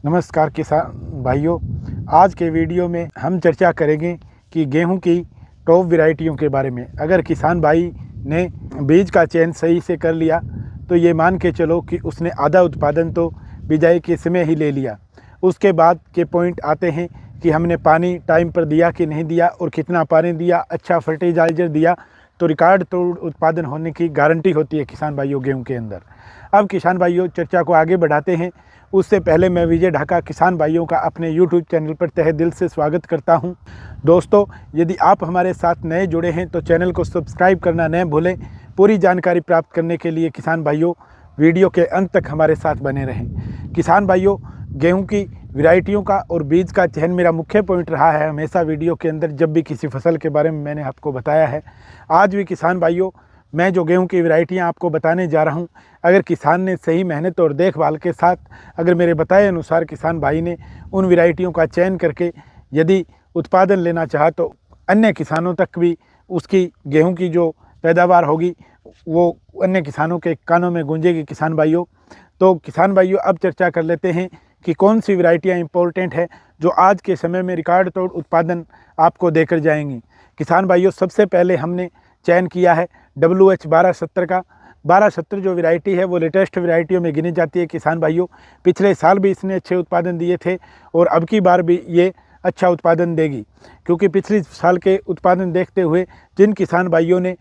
नमस्कार किसान भाइयों। आज के वीडियो में हम चर्चा करेंगे कि गेहूं की टॉप वैरायटियों के बारे में। अगर किसान भाई ने बीज का चयन सही से कर लिया तो ये मान के चलो कि उसने आधा उत्पादन तो बिजाई के समय ही ले लिया। उसके बाद के पॉइंट आते हैं कि हमने पानी टाइम पर दिया कि नहीं दिया और कितना पानी दिया, अच्छा फर्टिलाइज़र दिया, तो रिकॉर्ड तोड़ उत्पादन होने की गारंटी होती है किसान भाइयों गेहूं के अंदर। अब किसान भाइयों चर्चा को आगे बढ़ाते हैं। उससे पहले मैं विजय ढाका किसान भाइयों का अपने YouTube चैनल पर तहे दिल से स्वागत करता हूं। दोस्तों, यदि आप हमारे साथ नए जुड़े हैं तो चैनल को सब्सक्राइब करना न भूलें। पूरी जानकारी प्राप्त करने के लिए किसान भाइयों वीडियो के अंत तक हमारे साथ बने रहें। किसान भाइयों, गेहूं की वैरायटियों का और बीज का चयन मेरा मुख्य पॉइंट रहा है हमेशा वीडियो के अंदर। जब भी किसी फसल के बारे में मैंने आपको बताया है, आज भी किसान भाइयों मैं जो गेहूं की वैरायटियां आपको बताने जा रहा हूं, अगर किसान ने सही मेहनत और देखभाल के साथ, अगर मेरे बताए अनुसार किसान भाई ने उन वैरायटियों का चयन करके यदि उत्पादन लेना चाहा तो अन्य किसानों तक भी उसकी गेहूं की जो पैदावार होगी वो अन्य किसानों के कानों में गूंजेगी। किसान भाइयों, तो किसान भाइयों अब चर्चा कर लेते हैं कि कौन सी वैरायटियाँ इंपॉर्टेंट है जो आज के समय में रिकॉर्ड तोड़ उत्पादन आपको देकर जाएंगी। किसान भाइयों, सबसे पहले हमने चयन किया है WH 1270 का। 1270 जो वैरायटी है वो लेटेस्ट वैरायटियों में गिनी जाती है। किसान भाइयों, पिछले साल भी इसने अच्छे उत्पादन दिए थे और अब की बार भी ये अच्छा उत्पादन देगी, क्योंकि पिछले साल के उत्पादन देखते हुए जिन किसान भाइयों ने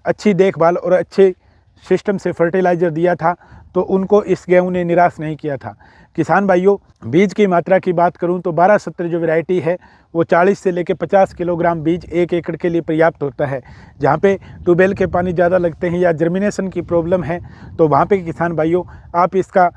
अच्छी देखभाल और अच्छे सिस्टम से फर्टिलाइज़र दिया था तो उनको इस गेहूं ने निराश नहीं किया था। किसान भाइयों, बीज की मात्रा की बात करूं तो 1270 जो वैरायटी है वो 40 से लेकर 50 किलोग्राम बीज 1 एकड़ के लिए पर्याप्त होता है। जहां पे ट्यूबवेल के पानी ज़्यादा लगते हैं या जर्मिनेशन की प्रॉब्लम है तो वहां पे किसान भाइयों आप इसका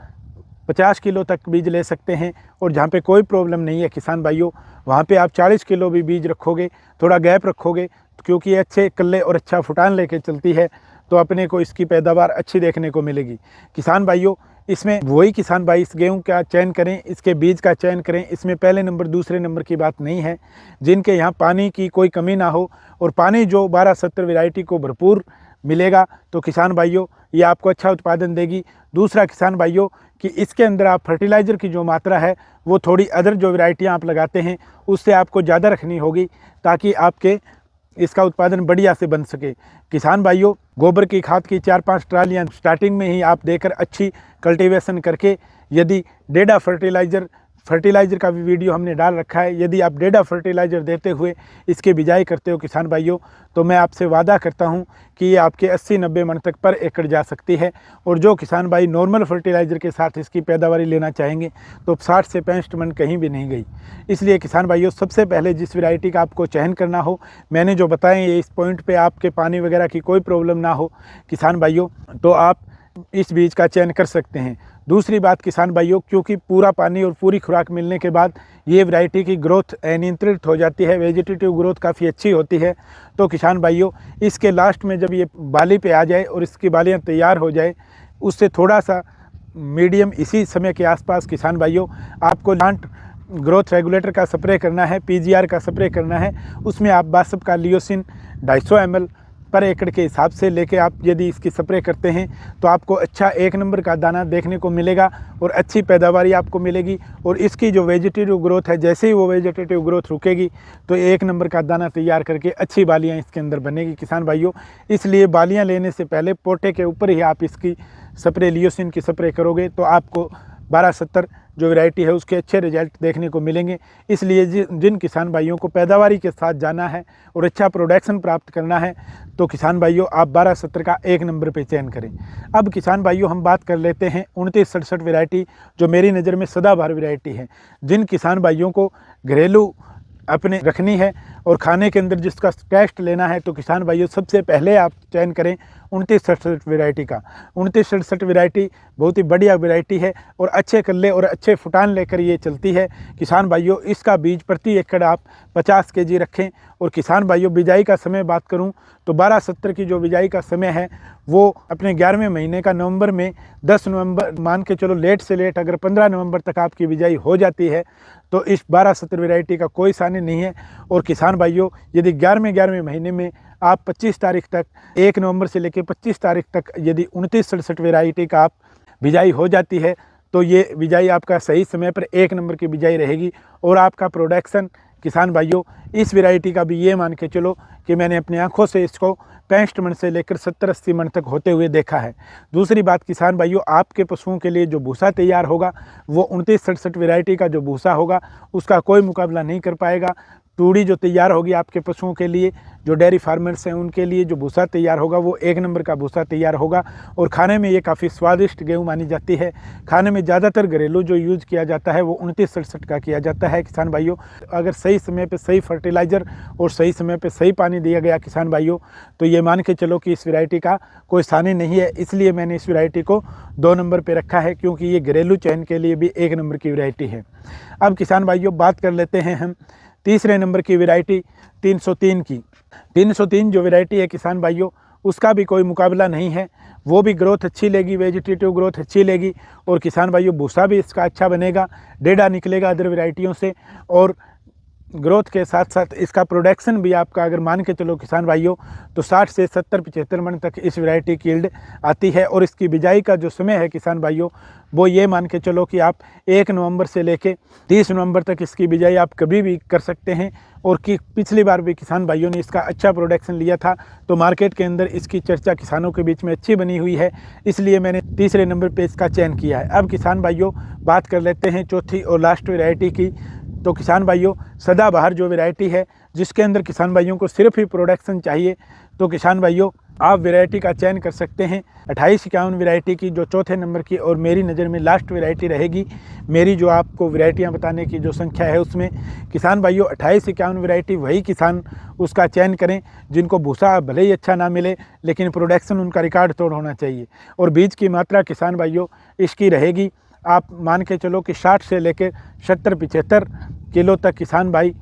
50 किलो तक बीज ले सकते हैं। और जहाँ पे कोई प्रॉब्लम नहीं है किसान भाइयों, वहाँ पे आप 40 किलो भी बीज रखोगे, थोड़ा गैप रखोगे, क्योंकि ये अच्छे कल्ले और अच्छा फुटान लेके चलती है तो अपने को इसकी पैदावार अच्छी देखने को मिलेगी। किसान भाइयों, इसमें वही किसान भाई इस गेहूं का चयन करें, इसके बीज का चयन करें। इसमें पहले नंबर दूसरे नंबर की बात नहीं है। जिनके यहाँ पानी की कोई कमी ना हो और पानी जो 1270 वैरायटी को भरपूर मिलेगा तो किसान भाइयों ये आपको अच्छा उत्पादन देगी। दूसरा किसान भाइयों कि इसके अंदर आप फर्टिलाइज़र की जो मात्रा है वो थोड़ी अदर जो वैरायटियाँ आप लगाते हैं उससे आपको ज़्यादा रखनी होगी ताकि आपके इसका उत्पादन बढ़िया से बन सके। किसान भाइयों, गोबर की खाद की 4-5 ट्रालियाँ स्टार्टिंग में ही आप देकर अच्छी कल्टीवेशन करके, यदि डेडा फर्टिलाइज़र का भी वीडियो हमने डाल रखा है, यदि आप डेडा फर्टिलाइज़र देते हुए इसकी बिजाई करते हो किसान भाइयों तो मैं आपसे वादा करता हूं कि ये आपके 80-90 मन तक पर एकड़ जा सकती है। और जो किसान भाई नॉर्मल फर्टिलाइज़र के साथ इसकी पैदावारी लेना चाहेंगे तो 60 से 65 मन कहीं भी नहीं गई। इसलिए किसान भाइयों, सबसे पहले जिस वैरायटी का आपको चयन करना हो, मैंने जो बताए ये इस पॉइंट पे आपके पानी वगैरह की कोई प्रॉब्लम ना हो किसान भाइयों, तो आप इस बीज का चयन कर सकते हैं। दूसरी बात किसान भाइयों, क्योंकि पूरा पानी और पूरी खुराक मिलने के बाद ये वैरायटी की ग्रोथ अनियंत्रित हो जाती है, वेजिटेटिव ग्रोथ काफ़ी अच्छी होती है। तो किसान भाइयों, इसके लास्ट में जब ये बाली पे आ जाए और इसकी बालियाँ तैयार हो जाए, उससे थोड़ा सा मीडियम इसी समय के आसपास किसान भाइयों आपको प्लांट ग्रोथ रेगुलेटर का स्प्रे करना है, PGR का स्प्रे करना है। उसमें आप बासप का लियोसिन 250 ml पर एकड़ के हिसाब से लेके आप यदि इसकी स्प्रे करते हैं तो आपको अच्छा 1 नंबर का दाना देखने को मिलेगा और अच्छी पैदावारी आपको मिलेगी। और इसकी जो वेजिटेटिव ग्रोथ है, जैसे ही वो वेजिटेटिव ग्रोथ रुकेगी तो 1 नंबर का दाना तैयार करके अच्छी बालियां इसके अंदर बनेगी किसान भाइयों। इसलिए बालियां लेने से पहले पोटे के ऊपर ही आप इसकी स्प्रे लियोसिन की स्प्रे करोगे तो आपको 1270 जो वैरायटी है उसके अच्छे रिजल्ट देखने को मिलेंगे। इसलिए जिन किसान भाइयों को पैदावारी के साथ जाना है और अच्छा प्रोडक्शन प्राप्त करना है तो किसान भाइयों आप 1270 का 1 नंबर पे चयन करें। अब किसान भाइयों हम बात कर लेते हैं 2967 वैरायटी, जो मेरी नज़र में सदाबहार वैरायटी है। जिन किसान भाइयों को घरेलू अपने रखनी है और खाने के अंदर जिसका टेस्ट लेना है तो किसान भाइयों सबसे पहले आप चयन करें 2967 वैरायटी का। 2967 वैरायटी बहुत ही बढ़िया वैरायटी है और अच्छे कल्ले और अच्छे फुटान लेकर ये चलती है। किसान भाइयों, इसका बीज प्रति एकड़ आप 50 kg रखें। और किसान भाइयों, बिजाई का समय बात करूं तो 1270 की जो बिजाई का समय है वो अपने 11वें महीने का नवंबर में 10 नवंबर मान के चलो, लेट से लेट अगर 15 नवंबर तक आपकी बिजाई हो जाती है तो इस 1270 वैरायटी का कोई सानी नहीं है। और किसान भाइयों, यदि 11वें महीने में आप 25 तारीख तक, 1 नवंबर से लेकर 25 तारीख तक यदि 2967 वैरायटी का आप बिजाई हो जाती है तो ये बिजाई आपका सही समय पर 1 नंबर की बिजाई रहेगी। और आपका प्रोडक्शन किसान भाइयों इस वैरायटी का भी ये मान के चलो कि मैंने अपनी आंखों से इसको 65 मन से लेकर 70-80 मन तक होते हुए देखा है। दूसरी बात किसान भाइयों, आपके पशुओं के लिए जो भूसा तैयार होगा वो 29-67 वैरायटी का जो भूसा होगा उसका कोई मुकाबला नहीं कर पाएगा। तूड़ी जो तैयार होगी आपके पशुओं के लिए, जो डेयरी फार्मर्स हैं उनके लिए जो भूसा तैयार होगा वो 1 नंबर का भूसा तैयार होगा। और खाने में ये काफ़ी स्वादिष्ट गेहूँ मानी जाती है। खाने में ज़्यादातर घरेलू जो यूज़ किया जाता है वो 29-67 का किया जाता है किसान भाइयों। अगर सही समय पे सही फर्टिलाइज़र और सही समय पे सही पानी दिया गया किसान भाइयों, तो ये मान के चलो कि इस वैरायटी का कोई सानी नहीं है। इसलिए मैंने इस वैरायटी को 2 नंबर पर रखा है, क्योंकि ये घरेलू चयन के लिए भी 1 नंबर की वैरायटी है। अब किसान भाइयों बात कर लेते हैं हम तीसरे नंबर की वैरायटी 303 की। 303 जो वैरायटी है किसान भाइयों, उसका भी कोई मुकाबला नहीं है। वो भी ग्रोथ अच्छी लेगी, वेजिटेटिव ग्रोथ अच्छी लेगी। और किसान भाइयों भूसा भी इसका अच्छा बनेगा, डेढ़ा निकलेगा अदर वैरायटियों से। और ग्रोथ के साथ साथ इसका प्रोडक्शन भी आपका अगर मान के चलो किसान भाइयों तो 60 से 70-75 मन तक इस वैरायटी की यील्ड आती है। और इसकी बिजाई का जो समय है किसान भाइयों, वो ये मान के चलो कि आप 1 नवंबर से लेके 30 नवंबर तक इसकी बिजाई आप कभी भी कर सकते हैं। और कि पिछली बार भी किसान भाइयों ने इसका अच्छा प्रोडक्शन लिया था, तो मार्केट के अंदर इसकी चर्चा किसानों के बीच में अच्छी बनी हुई है, इसलिए मैंने तीसरे नंबर पे इसका चयन किया है। अब किसान भाइयों बात कर लेते हैं चौथी और लास्ट वैरायटी की। तो किसान भाइयों सदाबहार जो वैरायटी है, जिसके अंदर किसान भाइयों को सिर्फ ही प्रोडक्शन चाहिए, तो किसान भाइयों आप वैरायटी का चयन कर सकते हैं 2851 वैरायटी की, जो चौथे नंबर की और मेरी नज़र में लास्ट वैरायटी रहेगी। मेरी जो आपको वैरायटियां बताने की जो संख्या है उसमें किसान भाइयों 2851 वैरायटी वही किसान उसका चयन करें जिनको भूसा भले ही अच्छा ना मिले, लेकिन प्रोडक्शन उनका रिकॉर्ड तोड़ होना चाहिए। और बीज की मात्रा किसान भाइयों इसकी रहेगी, आप मान के चलो कि 60 से लेकर 70-75 किलो तक किसान भाई,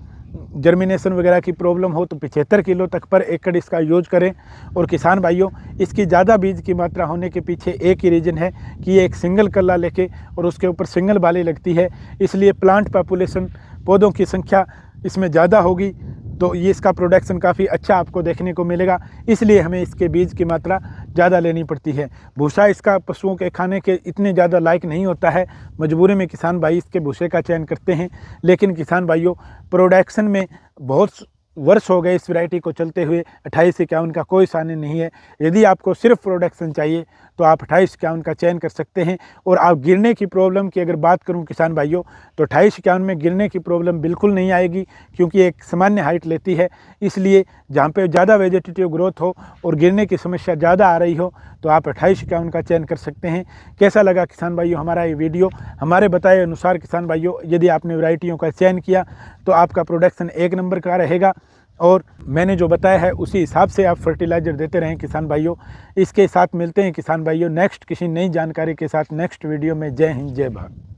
जर्मिनेशन वगैरह की प्रॉब्लम हो तो 75 किलो तक पर एकड़ इसका यूज करें। और किसान भाइयों इसकी ज़्यादा बीज की मात्रा होने के पीछे एक ही रीज़न है कि ये एक सिंगल कल्ला लेके और उसके ऊपर सिंगल बाली लगती है, इसलिए प्लांट पॉपुलेशन पौधों की संख्या इसमें ज़्यादा होगी, तो ये इसका प्रोडक्शन काफ़ी अच्छा आपको देखने को मिलेगा। इसलिए हमें इसके बीज की मात्रा ज़्यादा लेनी पड़ती है। भूसा इसका पशुओं के खाने के इतने ज़्यादा लायक नहीं होता है, मजबूरी में किसान भाई इसके भूसे का चयन करते हैं। लेकिन किसान भाइयों प्रोडक्शन में बहुत वर्ष हो गए इस वैरायटी को चलते हुए, 2851 का कोई सानी नहीं है। यदि आपको सिर्फ प्रोडक्शन चाहिए तो आप 2851 का चयन कर सकते हैं। और आप गिरने की प्रॉब्लम की अगर बात करूं किसान भाइयों, तो 2851 में गिरने की प्रॉब्लम बिल्कुल नहीं आएगी, क्योंकि एक सामान्य हाइट लेती है। इसलिए जहाँ पे ज़्यादा वेजिटेटिव ग्रोथ हो और गिरने की समस्या ज़्यादा आ रही हो तो आप 2851 का चयन कर सकते हैं। कैसा लगा किसान भाइयों हमारा ये वीडियो? हमारे बताए अनुसार किसान भाइयों यदि आपने वैरायटियों का चयन किया तो आपका प्रोडक्शन 1 नंबर का रहेगा। और मैंने जो बताया है उसी हिसाब से आप फर्टिलाइज़र देते रहें किसान भाइयों। इसके साथ मिलते हैं किसान भाइयों नेक्स्ट किसी नई जानकारी के साथ नेक्स्ट वीडियो में। जय हिंद, जय भारत।